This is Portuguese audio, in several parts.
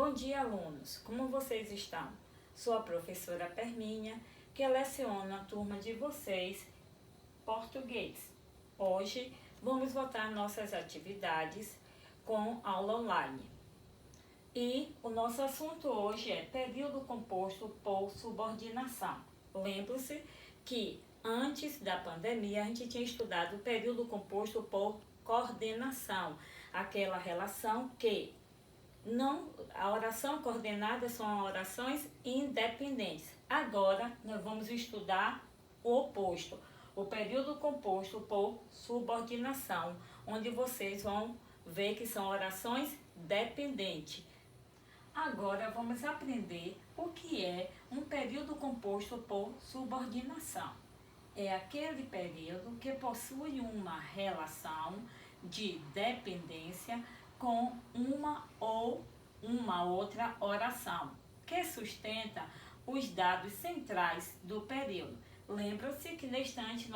Bom dia, alunos! Como vocês estão? Sou a professora Perminha, que leciona a turma de vocês português. Hoje vamos voltar nossas atividades com aula online. E o nosso assunto hoje é período composto por subordinação. Lembre-se que antes da pandemia a gente tinha estudado o período composto por coordenação, aquela relação que a oração coordenada são orações independentes. Agora nós vamos estudar o oposto, o período composto por subordinação, onde vocês vão ver que são orações dependentes. Agora vamos aprender o que é um período composto por subordinação. É aquele período que possui uma relação de dependência com uma ou uma outra oração, que sustenta os dados centrais do período. Lembra-se que neste instante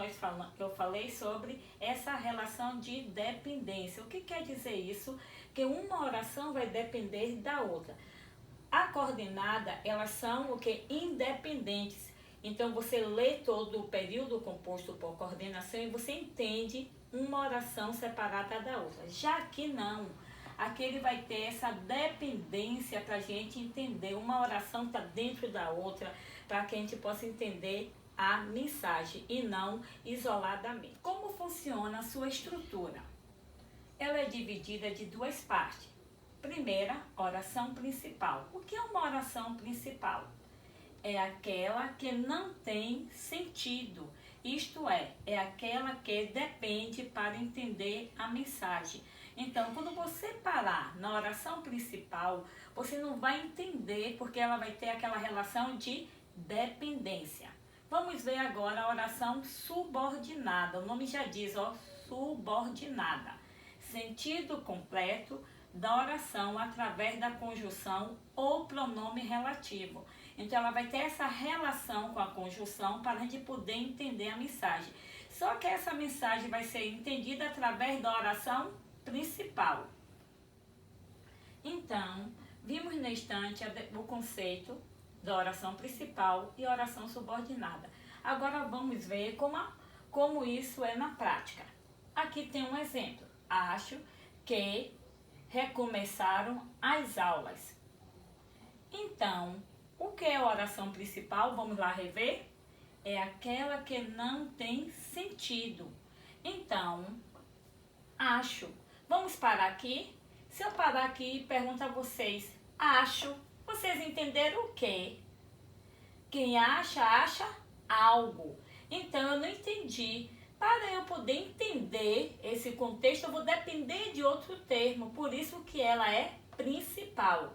eu falei sobre essa relação de dependência. O que quer dizer isso? Que uma oração vai depender da outra. A coordenada, elas são o que? Independentes. Então você lê todo o período composto por coordenação e você entende uma oração separada da outra. Já que não, aqui ele vai ter essa dependência para a gente entender. Uma oração está dentro da outra para que a gente possa entender a mensagem e não isoladamente. Como funciona a sua estrutura? Ela é dividida de duas partes. Primeira, oração principal. O que é uma oração principal? É aquela que não tem sentido, isto é aquela que depende para entender a mensagem. Então, quando você parar na oração principal, você não vai entender porque ela vai ter aquela relação de dependência. Vamos ver agora a oração subordinada. O nome já diz, subordinada. Sentido completo da oração através da conjunção ou pronome relativo. Então, ela vai ter essa relação com a conjunção para a gente poder entender a mensagem. Só que essa mensagem vai ser entendida através da oração principal. Então, vimos na estante o conceito da oração principal e oração subordinada. Agora vamos ver como isso é na prática. Aqui tem um exemplo. Acho que recomeçaram as aulas. Então, o que é a oração principal? Vamos lá rever? É aquela que não tem sentido. Então, acho. Vamos parar aqui? Se eu parar aqui e perguntar a vocês, acho, vocês entenderam o quê? Quem acha, acha algo. Então, eu não entendi. Para eu poder entender esse contexto, eu vou depender de outro termo. Por isso que ela é principal.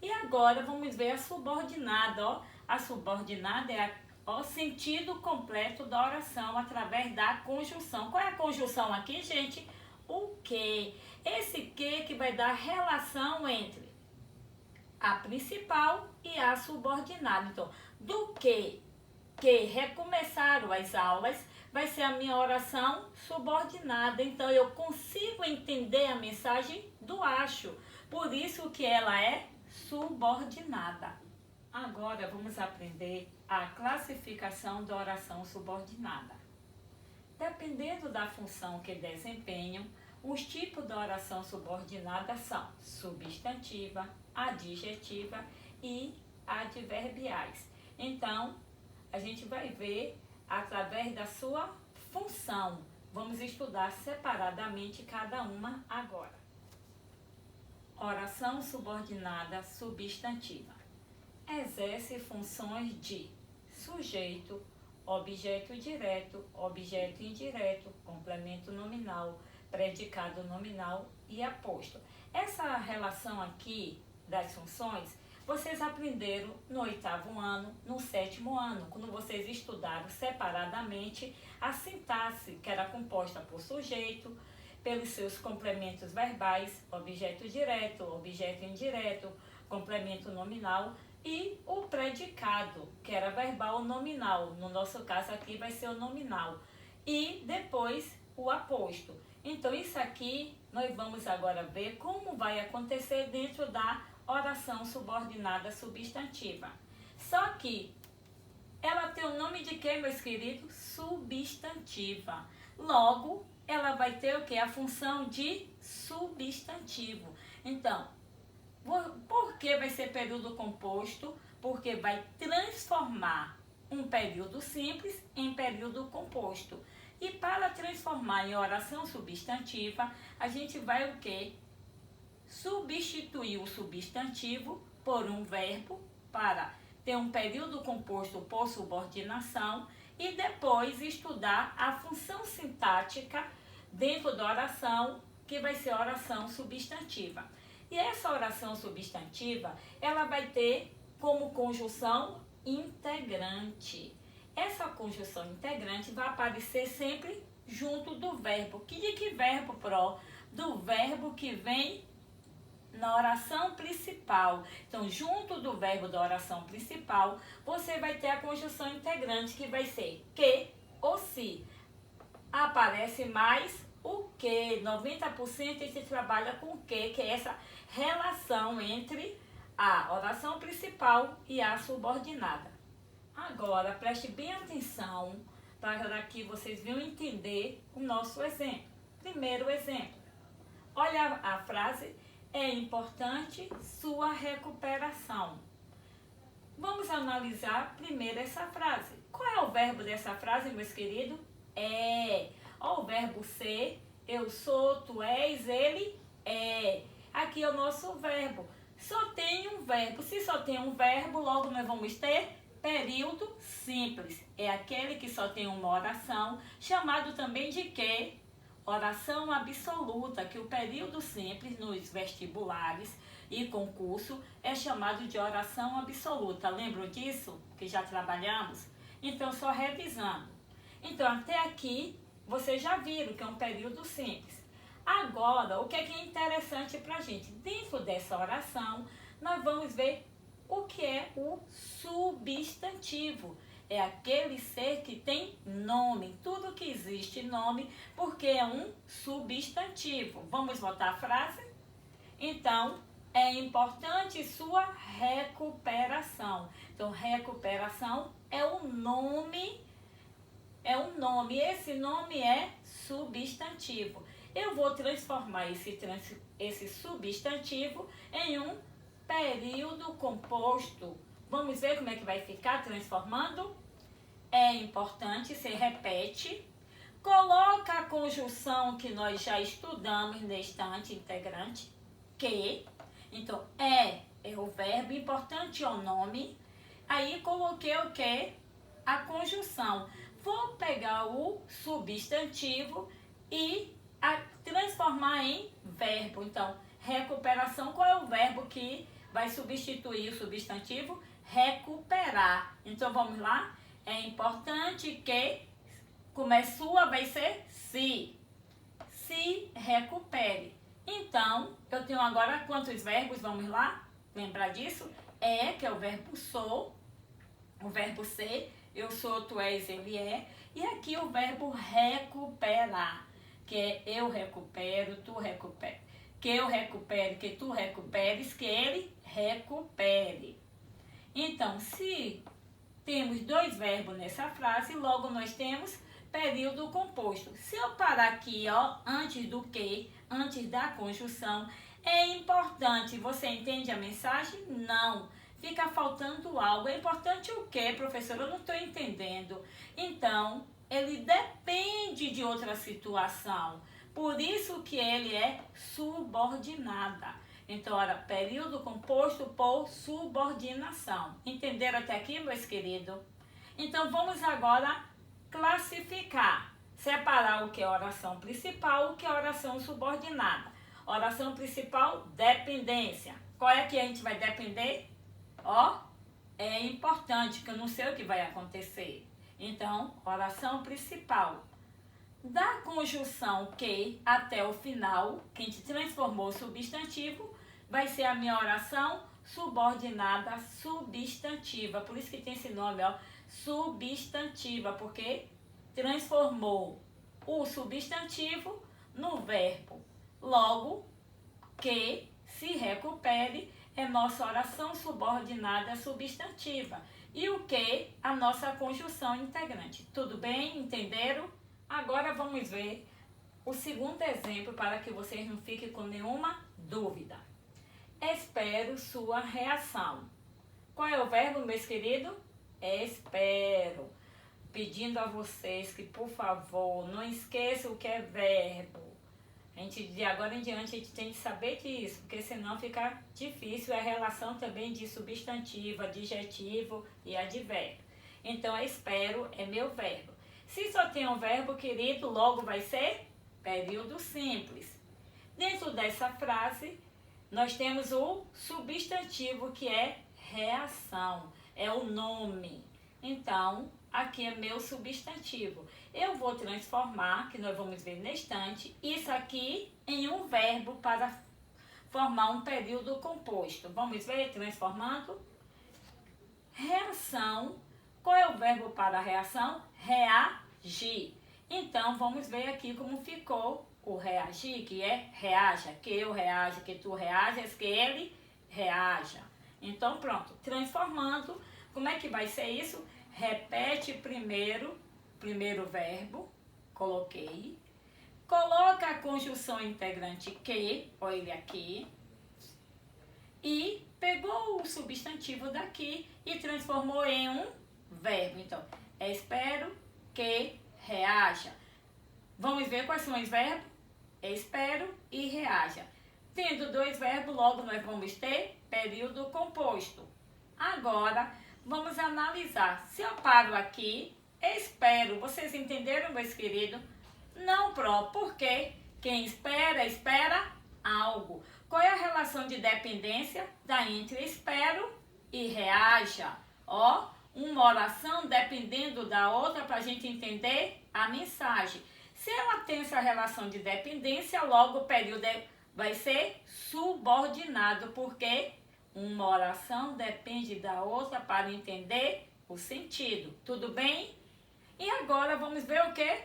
E agora vamos ver a subordinada. A subordinada é o sentido completo da oração através da conjunção. Qual é a conjunção aqui, gente? O que? Esse que vai dar relação entre a principal e a subordinada. Então, do que recomeçaram as aulas, vai ser a minha oração subordinada. Então, eu consigo entender a mensagem do acho. Por isso que ela é subordinada. Agora, vamos aprender a classificação da oração subordinada. Dependendo da função que desempenham, os tipos da oração subordinada são substantiva, adjetiva e adverbiais. Então, a gente vai ver através da sua função. Vamos estudar separadamente cada uma agora. Oração subordinada substantiva. Exerce funções de sujeito, objeto direto, objeto indireto, complemento nominal, predicado nominal e aposto. Essa relação aqui das funções, vocês aprenderam no 8º ano, no 7º ano, quando vocês estudaram separadamente a sintaxe, que era composta por sujeito, pelos seus complementos verbais, objeto direto, objeto indireto, complemento nominal e o predicado, que era verbal ou nominal. No nosso caso aqui vai ser o nominal. E depois o aposto. Então isso aqui nós vamos agora ver como vai acontecer dentro da oração subordinada substantiva. Só que ela tem o nome de quê, meus queridos? Substantiva. Logo, ela vai ter o quê? A função de substantivo. Então, por que vai ser período composto? Porque vai transformar um período simples em período composto. E para transformar em oração substantiva, a gente vai o quê? Substituir o substantivo por um verbo para ter um período composto por subordinação e depois estudar a função sintática dentro da oração, que vai ser a oração substantiva. E essa oração substantiva, ela vai ter como conjunção integrante. Essa conjunção integrante vai aparecer sempre junto do verbo. De que verbo, Pro? Do verbo que vem na oração principal. Então, junto do verbo da oração principal, você vai ter a conjunção integrante, que vai ser que ou se. Aparece mais o que. 90% a gente trabalha com o que é essa relação entre a oração principal e a subordinada. Agora, preste bem atenção para que vocês venham entender o nosso exemplo. Primeiro exemplo. Olha a frase: é importante sua recuperação. Vamos analisar primeiro essa frase. Qual é o verbo dessa frase, meus queridos? É. Ó, o verbo ser, eu sou, tu és, ele é. Aqui é o nosso verbo. Só tem um verbo. Se só tem um verbo, logo nós vamos ter período simples. É aquele que só tem uma oração, chamado também de quê? Oração absoluta, que o período simples nos vestibulares e concurso é chamado de oração absoluta. Lembram disso? Que já trabalhamos? Então, só revisando. Então, até aqui, vocês já viram que é um período simples. Agora, o que é interessante para a gente? Dentro dessa oração, nós vamos ver o que é o substantivo. É aquele ser que tem nome. Tudo que existe nome, porque é um substantivo. Vamos voltar à frase? Então, é importante sua recuperação. Então, recuperação é um nome. Esse nome é substantivo. Eu vou transformar esse substantivo em um período composto. Vamos ver como é que vai ficar transformando? É importante, você repete. Coloca a conjunção que nós já estudamos neste integrante, que. Então, é o verbo, importante é o nome. Aí, coloquei o que? A conjunção. Vou pegar o substantivo e transformar em verbo. Então, recuperação, qual é o verbo que vai substituir o substantivo? Recuperar. Então, vamos lá? É importante que, como é sua, vai ser se. Se recupere. Então, eu tenho agora quantos verbos? Vamos lá? Lembrar disso? Que é o verbo sou. O verbo ser. Eu sou, tu és, ele é. E aqui o verbo recuperar. Que é eu recupero, tu recupera. Que eu recupere, que tu recuperes, que ele recupere. Então, se temos dois verbos nessa frase, logo nós temos período composto. Se eu parar aqui, ó, antes do que, antes da conjunção, é importante. Você entende a mensagem? Não. Fica faltando algo. É importante o quê, professora? Eu não estou entendendo. Então, ele depende de outra situação. Por isso que ele é subordinada. Então, olha, período composto por subordinação. Entenderam até aqui, meus queridos? Então, vamos agora classificar. Separar o que é oração principal, o que é oração subordinada. Oração principal, dependência. Qual é que a gente vai depender? Ó, é importante, que eu não sei o que vai acontecer. Então, oração principal. Da conjunção que até o final, que a gente transformou o substantivo, vai ser a minha oração subordinada substantiva. Por isso que tem esse nome, ó, substantiva, porque transformou o substantivo no verbo. Logo, que se recupere é nossa oração subordinada substantiva. E o que? A nossa conjunção integrante. Tudo bem? Entenderam? Agora vamos ver o segundo exemplo para que vocês não fiquem com nenhuma dúvida. Espero sua reação. Qual é o verbo, meus queridos? Espero. Pedindo a vocês que, por favor, não esqueçam o que é verbo. De agora em diante a gente tem que saber disso, porque senão fica difícil a relação também de substantivo, adjetivo e advérbio. Então, espero é meu verbo. Se só tem um verbo, querido, logo vai ser período simples. Dentro dessa frase, nós temos o substantivo que é reação, é o nome. Então, aqui é meu substantivo. Eu vou transformar, que nós vamos ver na estante, isso aqui em um verbo para formar um período composto. Vamos ver transformando? Reação. Qual é o verbo para reação? Reagir. Então, vamos ver aqui como ficou o reagir, que é reaja, que eu reaja, que tu reajas, que ele reaja. Então, pronto. Transformando, como é que vai ser isso? Repete primeiro verbo, coloquei. Coloca a conjunção integrante que, olha ele aqui. E pegou o substantivo daqui e transformou em um verbo. Então, espero que reaja. Vamos ver quais são os verbos? Espero e reaja. Tendo dois verbos, logo nós vamos ter período composto. Agora, vamos analisar. Se eu paro aqui, espero. Vocês entenderam, meus queridos? Não, porque quem espera, espera algo. Qual é a relação de dependência da entre espero e reaja? Ó, uma oração dependendo da outra para a gente entender a mensagem. Se ela tem essa relação de dependência, logo o período vai ser subordinado, porque uma oração depende da outra para entender o sentido. Tudo bem? E agora vamos ver o que?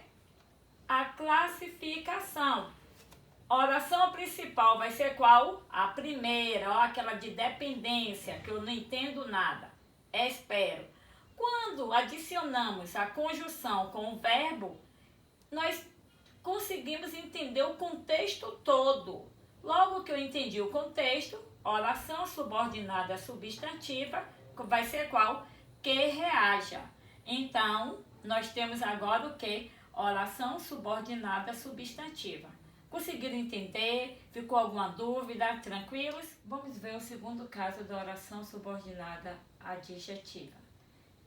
A classificação. A oração principal vai ser qual? A primeira, ó, aquela de dependência, que eu não entendo nada. Espero. Quando adicionamos a conjunção com o verbo, nós conseguimos entender o contexto todo. Logo que eu entendi o contexto, oração subordinada substantiva vai ser qual? Que reaja. Então, nós temos agora o que? Oração subordinada substantiva. Conseguiram entender? Ficou alguma dúvida? Tranquilos? Vamos ver o segundo caso da oração subordinada adjetiva.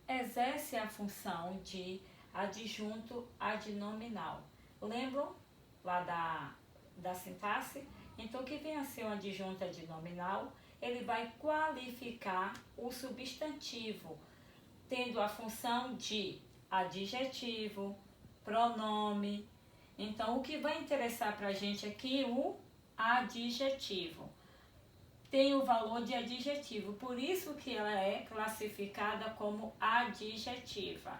Exerce a função de adjunto adnominal. Lembram lá da sintaxe? Então, o que vem a ser um adjunto adnominal? Ele vai qualificar o substantivo, tendo a função de adjetivo, pronome. Então, o que vai interessar para a gente aqui? O adjetivo. Tem o valor de adjetivo, por isso que ela é classificada como adjetiva.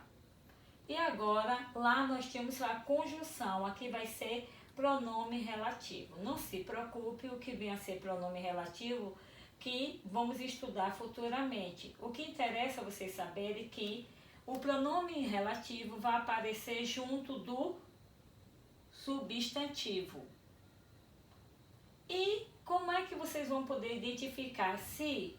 E agora, lá nós temos a conjunção, aqui vai ser pronome relativo. Não se preocupe, o que vem a ser pronome relativo, que vamos estudar futuramente. O que interessa vocês saberem que o pronome relativo vai aparecer junto do substantivo. E como é que vocês vão poder identificar se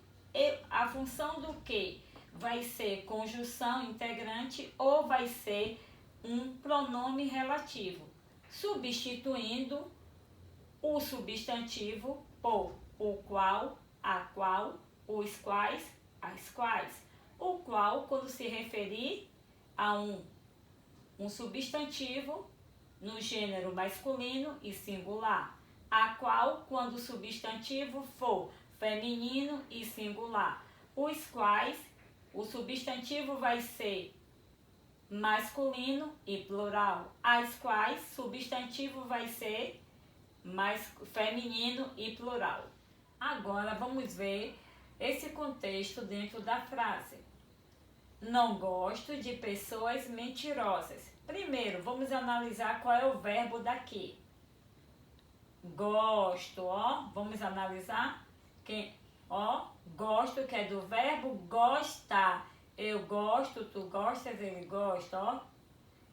a função do que vai ser conjunção integrante ou vai ser um pronome relativo? Substituindo o substantivo por o qual, a qual, os quais, as quais. O qual, quando se referir a um substantivo no gênero masculino e singular. A qual, quando o substantivo for feminino e singular. Os quais, o substantivo vai ser masculino e plural. As quais, substantivo vai ser feminino e plural. Agora vamos ver esse contexto dentro da frase. Não gosto de pessoas mentirosas. Primeiro, vamos analisar qual é o verbo daqui. Gosto, ó. Vamos analisar. Ó, gosto, que é do verbo gostar. Eu gosto, tu gostas, ele gosta, ó.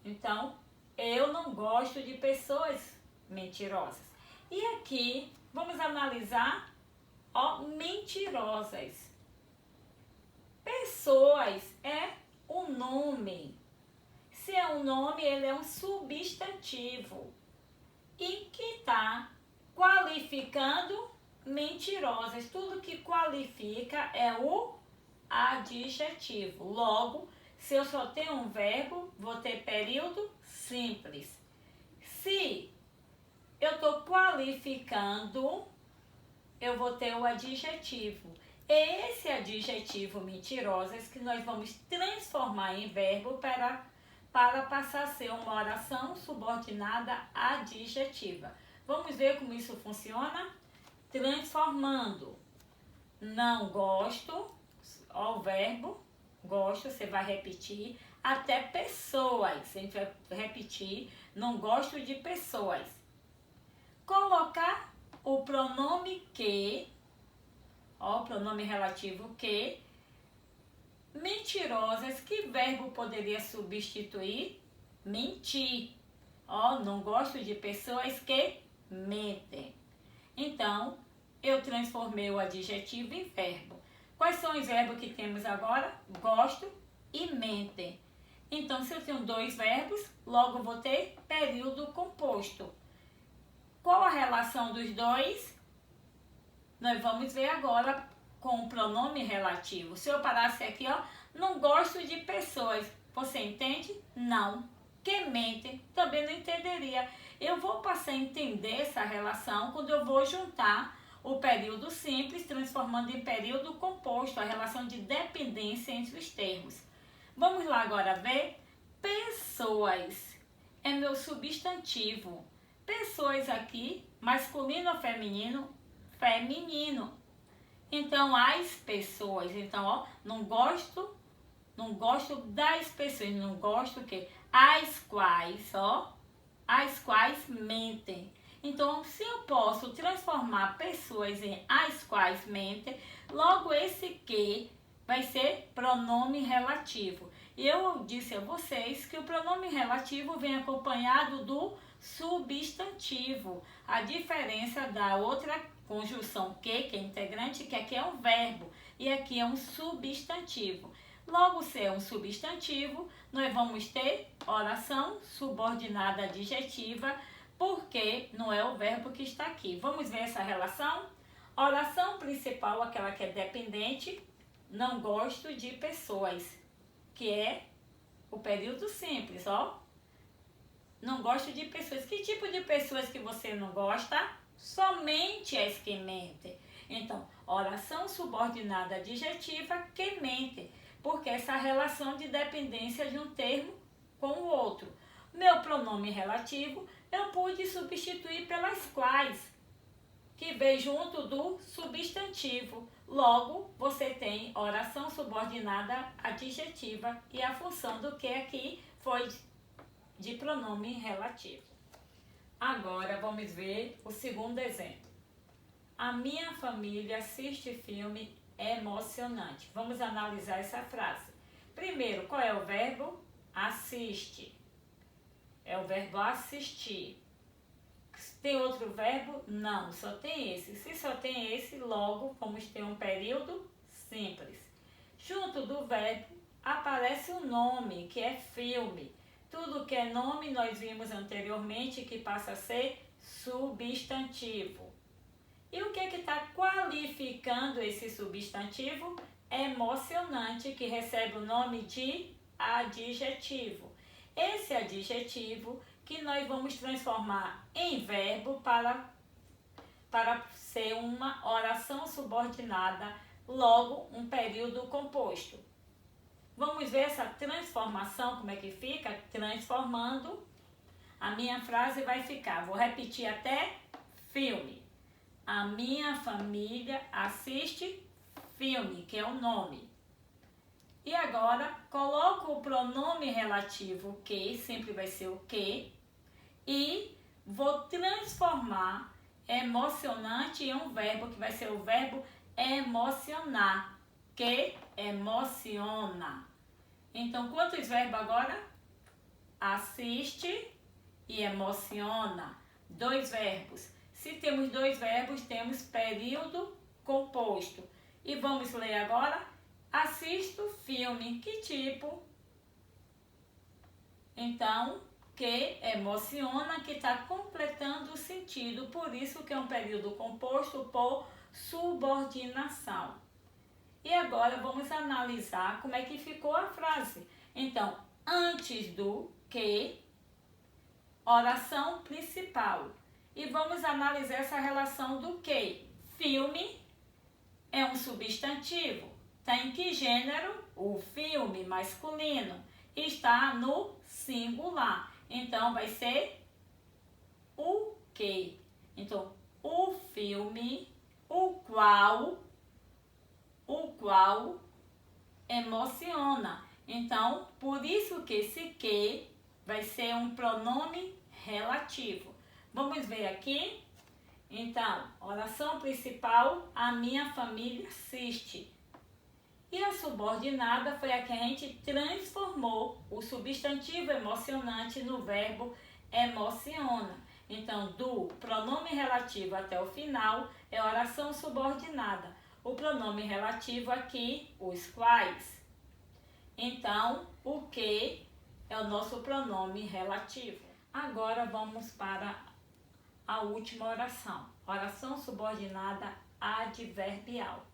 Então, eu não gosto de pessoas mentirosas. E aqui, vamos analisar, ó, mentirosas. Pessoas é um nome. Se é um nome, ele é um substantivo. E que está qualificando mentirosas. Tudo que qualifica é o adjetivo. Logo, se eu só tenho um verbo, vou ter período simples. Se eu estou qualificando, eu vou ter o adjetivo. Esse adjetivo mentirosas que nós vamos transformar em verbo para passar a ser uma oração subordinada adjetiva. Vamos ver como isso funciona? Transformando. Não gosto, ó, o verbo gosto, você vai repetir, até pessoas, a gente vai repetir, não gosto de pessoas. Colocar o pronome que, ó, pronome relativo que, mentirosas, que verbo poderia substituir? Mentir. Ó, não gosto de pessoas que mentem. Então, eu transformei o adjetivo em verbo. Quais são os verbos que temos agora? Gosto e mentem. Então, se eu tenho dois verbos, logo vou ter período composto. Qual a relação dos dois? Nós vamos ver agora com o pronome relativo. Se eu parasse aqui, ó, não gosto de pessoas. Você entende? Não. Que mentem, também não entenderia. Eu vou passar a entender essa relação quando eu vou juntar o período simples, transformando em período composto, a relação de dependência entre os termos. Vamos lá agora ver? Pessoas é meu substantivo. Pessoas aqui, masculino ou feminino? Feminino. Então, as pessoas. Então, ó, não gosto das pessoas. Não gosto o quê? As quais, ó, as quais mentem. Então, se eu posso transformar pessoas em as quais mentem, logo esse que vai ser pronome relativo. E eu disse a vocês que o pronome relativo vem acompanhado do substantivo. A diferença da outra conjunção que é integrante, que aqui é um verbo e aqui é um substantivo. Logo, se é um substantivo, nós vamos ter oração subordinada adjetiva, porque não é o verbo que está aqui. Vamos ver essa relação? Oração principal, aquela que é dependente, não gosto de pessoas, que é o período simples, ó. Não gosto de pessoas. Que tipo de pessoas que você não gosta? Somente as que mentem. Então, oração subordinada adjetiva que mente, porque essa relação de dependência de um termo com o outro. Meu pronome relativo eu pude substituir pelas quais, que vem junto do substantivo. Logo, você tem oração subordinada adjetiva e a função do que aqui foi de pronome relativo. Agora, vamos ver o segundo exemplo. A minha família assiste filme emocionante. Vamos analisar essa frase. Primeiro, qual é o verbo? Assiste. É o verbo assistir. Tem outro verbo? Não, só tem esse. Se só tem esse, logo vamos ter um período simples. Junto do verbo aparece o nome, que é filme. Tudo que é nome nós vimos anteriormente que passa a ser substantivo. E o que está qualificando esse substantivo? Emocionante, que recebe o nome de adjetivo. Esse adjetivo que nós vamos transformar em verbo para ser uma oração subordinada, logo um período composto. Vamos ver essa transformação, como é que fica? Transformando, a minha frase vai ficar, vou repetir até filme. A minha família assiste filme, que é o nome. E agora, coloco o pronome relativo que, sempre vai ser o que, e vou transformar emocionante em um verbo, que vai ser o verbo emocionar. que emociona. Então, quantos verbos agora? Assiste e emociona. 2 verbos. Se temos 2 verbos, temos período composto. E vamos ler agora. Assisto filme. Que tipo? Então, que emociona, que está completando o sentido. Por isso que é um período composto por subordinação. E agora vamos analisar como é que ficou a frase. Então, antes do que, oração principal. E vamos analisar essa relação do que. Filme é um substantivo. Está em que gênero? O filme masculino. Está no singular. Então, vai ser o que. Então, o filme, o qual emociona. Então, por isso que esse que vai ser um pronome relativo. Vamos ver aqui. Então, oração principal, a minha família assiste. E a subordinada foi a que a gente transformou o substantivo emocionante no verbo emociona. Então, do pronome relativo até o final é oração subordinada. O pronome relativo aqui, os quais. Então, o que é o nosso pronome relativo. Agora vamos para a última oração. Oração subordinada adverbial.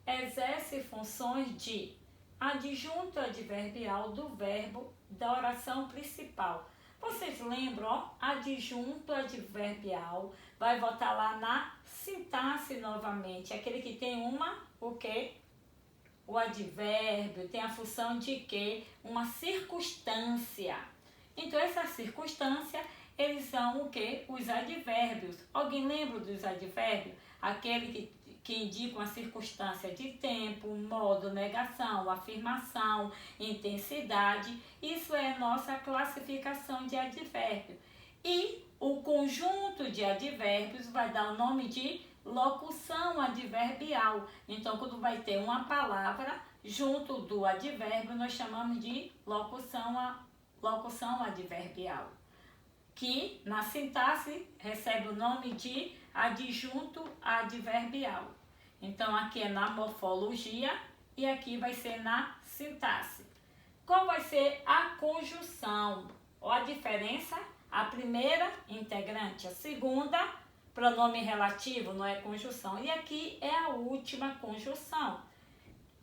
Exerce funções de adjunto adverbial do verbo da oração principal. Vocês lembram, ó? Adjunto adverbial vai voltar lá na sintaxe novamente. Aquele que tem o quê? O advérbio tem a função de quê? Uma circunstância. Então, essa circunstância, eles são o quê? Os advérbios. Alguém lembra dos advérbios? Aquele que indicam a circunstância de tempo, modo, negação, afirmação, intensidade. Isso é a nossa classificação de advérbio. E o conjunto de advérbios vai dar o nome de locução adverbial. Então, quando vai ter uma palavra junto do advérbio, nós chamamos de locução adverbial, que na sintaxe recebe o nome de adjunto adverbial. Então, aqui é na morfologia e aqui vai ser na sintaxe. Qual vai ser a conjunção? Ou a diferença? A primeira, integrante. A segunda, pronome relativo, não é conjunção. E aqui é a última conjunção.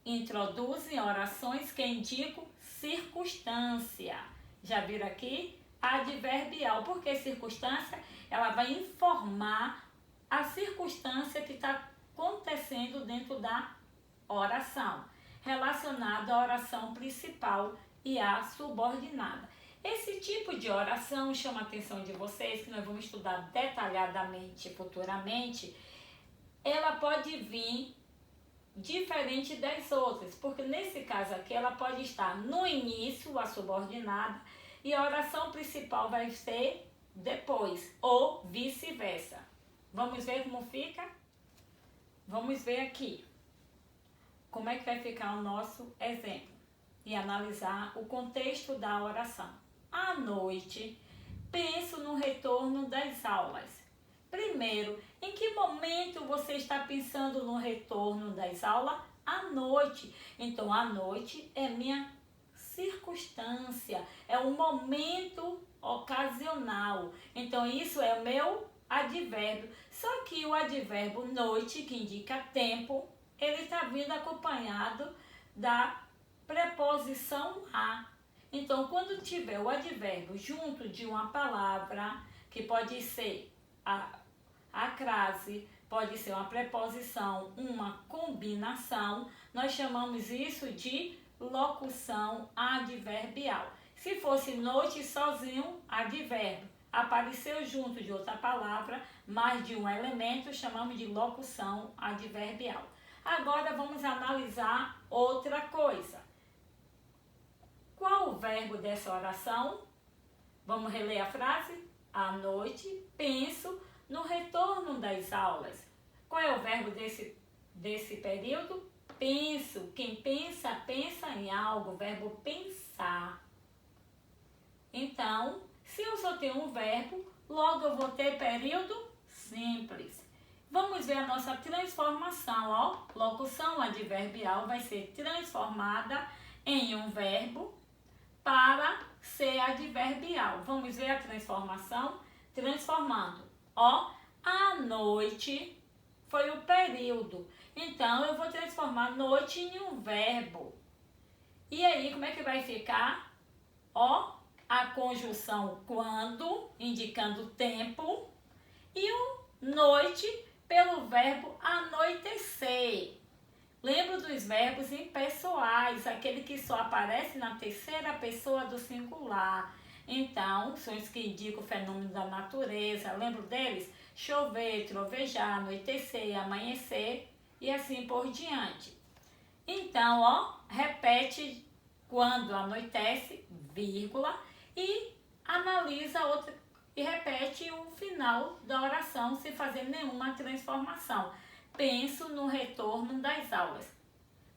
Introduzem orações que indicam circunstância. Já viram aqui? Adverbial. Por que circunstância? Ela vai informar a circunstância que está acontecendo dentro da oração, relacionada à oração principal e à subordinada. Esse tipo de oração chama a atenção de vocês, que nós vamos estudar detalhadamente futuramente. Ela pode vir diferente das outras, porque nesse caso aqui ela pode estar no início, a subordinada, e a oração principal vai ser depois, ou vice-versa. Vamos ver como fica? Vamos ver aqui como é que vai ficar o nosso exemplo e analisar o contexto da oração. À noite, penso no retorno das aulas. Primeiro, em que momento você está pensando no retorno das aulas? À noite. Então, à noite é minha circunstância, é um momento ocasional. Então, isso é o meu advérbio. Só que o advérbio noite, que indica tempo, ele está vindo acompanhado da preposição a. Então, quando tiver o advérbio junto de uma palavra, que pode ser a crase, pode ser uma preposição, uma combinação, nós chamamos isso de locução adverbial. Se fosse noite sozinho, advérbio. Apareceu junto de outra palavra, mais de um elemento, chamamos de locução adverbial. Agora vamos analisar outra coisa. Qual o verbo dessa oração? Vamos reler a frase? À noite, penso no retorno das aulas. Qual é o verbo desse período? Penso. Quem pensa, pensa em algo, o verbo pensar. Então, se eu só tenho um verbo, logo eu vou ter período simples. Vamos ver a nossa transformação, ó. Locução adverbial vai ser transformada em um verbo para ser adverbial. Vamos ver a transformação? Transformando. Ó, a noite foi o período. Então, eu vou transformar noite em um verbo. E aí, como é que vai ficar? Ó, a conjunção quando, indicando tempo, e o noite pelo verbo anoitecer. Lembro dos verbos impessoais, aquele que só aparece na terceira pessoa do singular. Então, são os que indicam o fenômeno da natureza. Lembro deles? Chover, trovejar, anoitecer, amanhecer e assim por diante. Então, ó, repete quando anoitece, vírgula, e analisa outra e repete o final da oração sem fazer nenhuma transformação. Penso no retorno das aulas.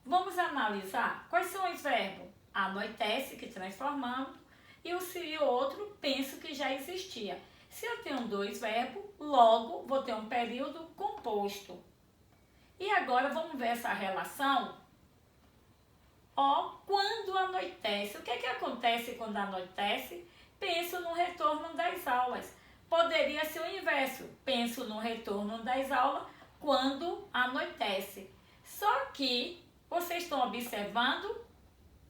Vamos analisar quais são os verbos. Anoitece, que transformamos, e o outro, penso, que já existia. Se eu tenho dois verbos, logo vou ter um período composto. E agora vamos ver essa relação. Ó, quando anoitece. O que é que acontece quando anoitece? Penso no retorno das aulas. Poderia ser o inverso. Penso no retorno das aulas quando anoitece. Só que vocês estão observando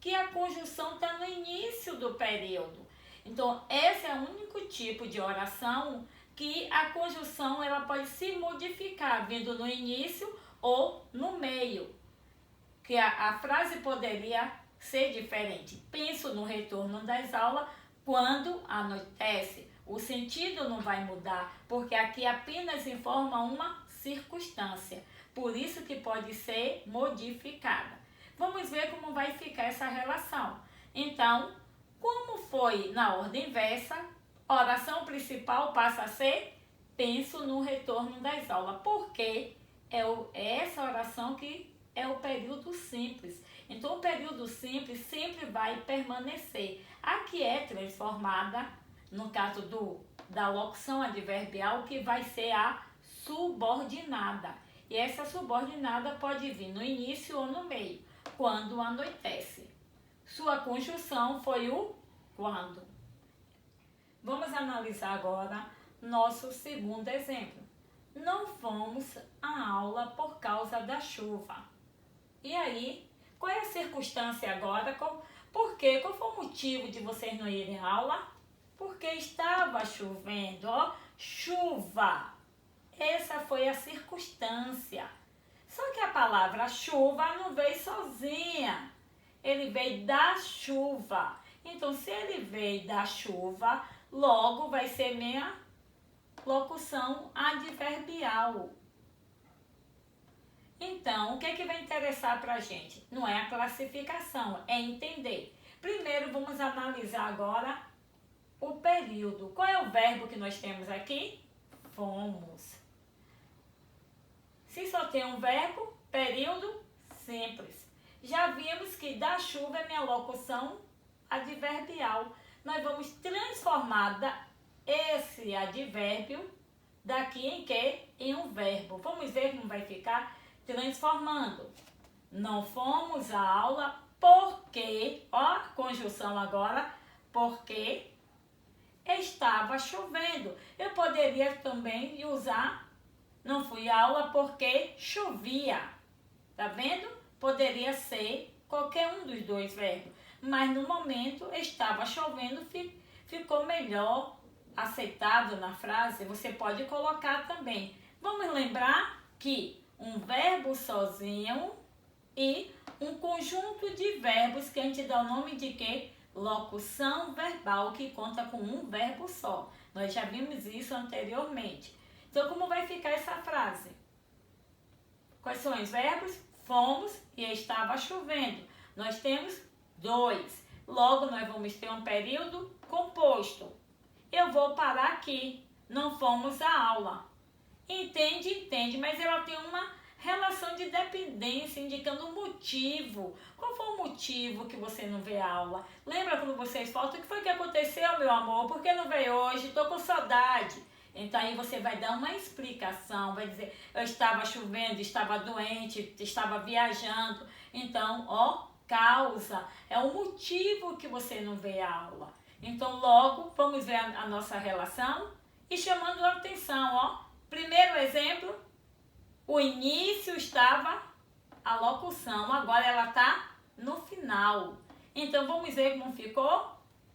que a conjunção está no início do período. Então, esse é o único tipo de oração que a conjunção ela pode se modificar, vindo no início ou no meio. Que a frase poderia ser diferente. Penso no retorno das aulas quando anoitece. O sentido não vai mudar, porque aqui apenas informa uma circunstância. Por isso que pode ser modificada. Vamos ver como vai ficar essa relação. Então, como foi na ordem inversa, a oração principal passa a ser penso no retorno das aulas. Porque é essa oração que é o período simples. Então, o período simples sempre vai permanecer. A que é transformada, no caso da locução adverbial, que vai ser a subordinada. E essa subordinada pode vir no início ou no meio, quando anoitece. Sua conjunção foi o quando. Vamos analisar agora nosso segundo exemplo. Não fomos à aula por causa da chuva. E aí, qual é a circunstância agora? Por quê? Qual foi o motivo de vocês não irem à aula? Porque estava chovendo, ó, chuva. Essa foi a circunstância. Só que a palavra chuva não veio sozinha. Ele veio da chuva. Então, se ele veio da chuva, logo vai ser minha locução adverbial. Então, o que é que vai interessar para a gente? Não é a classificação, é entender. Primeiro, vamos analisar agora o período. Qual é o verbo que nós temos aqui? Fomos. Se só tem um verbo, período simples. Já vimos que da chuva é minha locução adverbial. Nós vamos transformar esse advérbio daqui em quê? Em um verbo. Vamos ver como vai ficar? Transformando. Não fomos à aula porque, ó, a conjunção agora, porque estava chovendo. Eu poderia também usar não fui à aula porque chovia. Tá vendo? Poderia ser qualquer um dos dois verbos. Mas no momento estava chovendo, ficou melhor aceitado na frase. Você pode colocar também. Vamos lembrar que um verbo sozinho e um conjunto de verbos que a gente dá o nome de quê? Locução verbal, que conta com um verbo só. Nós já vimos isso anteriormente. Então, como vai ficar essa frase? Quais são os verbos? Fomos e estava chovendo. Nós temos dois. Logo, nós vamos ter um período composto. Eu vou parar aqui. Não fomos à aula. Entende? Entende. Mas ela tem uma Relação de dependência, indicando o motivo. Qual foi o motivo que você não veio à aula? Lembra quando vocês falam, o que foi que aconteceu, meu amor? Por que não veio hoje? Estou com saudade. Então aí você vai dar uma explicação, vai dizer, eu estava chovendo, estava doente, estava viajando. Então, ó, causa, é o motivo que você não veio à aula. Então logo, vamos ver a nossa relação e chamando a atenção, ó. Primeiro exemplo, o início estava a locução, agora ela está no final. Então vamos ver como ficou?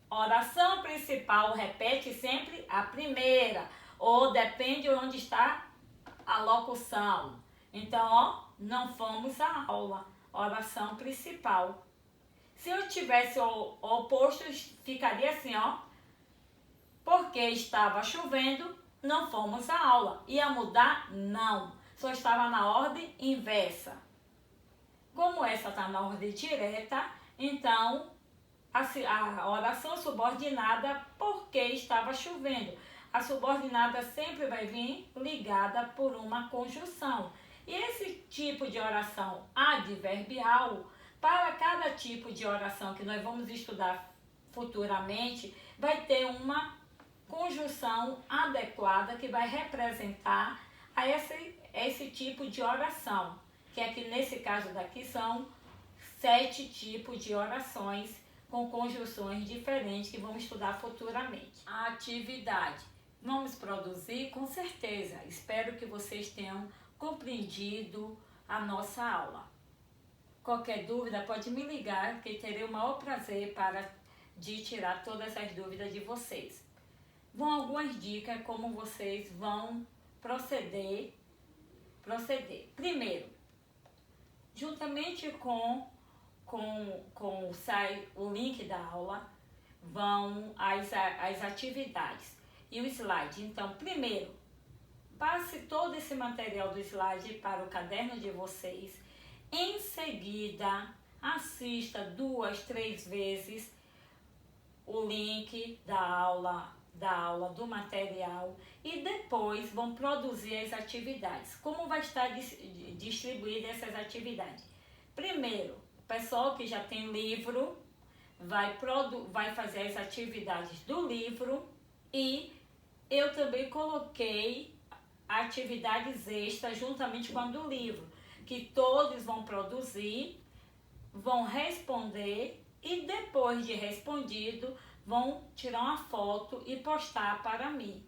Oração principal, repete sempre a primeira, ou depende de onde está a locução. Então, ó, não fomos à aula. Oração principal. Se eu tivesse o oposto, ficaria assim, ó. Porque estava chovendo, não fomos à aula. Ia mudar? Não. Só estava na ordem inversa. Como essa está na ordem direta, então a oração subordinada porque estava chovendo. A subordinada sempre vai vir ligada por uma conjunção. E esse tipo de oração adverbial, para cada tipo de oração que nós vamos estudar futuramente, vai ter uma conjunção adequada que vai representar a esse tipo de oração. Que aqui nesse caso daqui são 7 tipos de orações com conjunções diferentes que vamos estudar futuramente. A atividade. Vamos produzir com certeza. Espero que vocês tenham compreendido a nossa aula. Qualquer dúvida pode me ligar, que terei o maior prazer de tirar todas as dúvidas de vocês. Vão algumas dicas como vocês vão proceder. Primeiro, juntamente com o link da aula, vão as atividades e o slide. Então, primeiro, passe todo esse material do slide para o caderno de vocês. Em seguida, assista 2, 3 vezes o link da aula do material e depois vão produzir as atividades. Como vai estar distribuída essas atividades? Primeiro, o pessoal que já tem livro vai fazer as atividades do livro e eu também coloquei atividades extras juntamente com a do livro, que todos vão produzir, vão responder e depois de respondido vão tirar uma foto e postar para mim.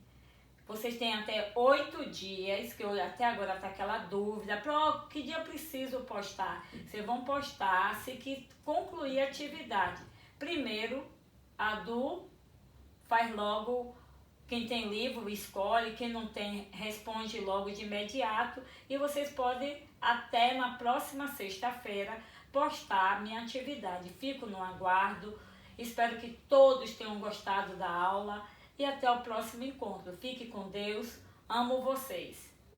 Vocês têm até 8 dias, que até agora está aquela dúvida, que dia eu preciso postar? Vocês vão postar assim que concluir a atividade. Primeiro, faz logo, quem tem livro escolhe, quem não tem responde logo de imediato. E vocês podem até na próxima sexta-feira postar minha atividade. Fico no aguardo. Espero que todos tenham gostado da aula e até o próximo encontro. Fique com Deus. Amo vocês.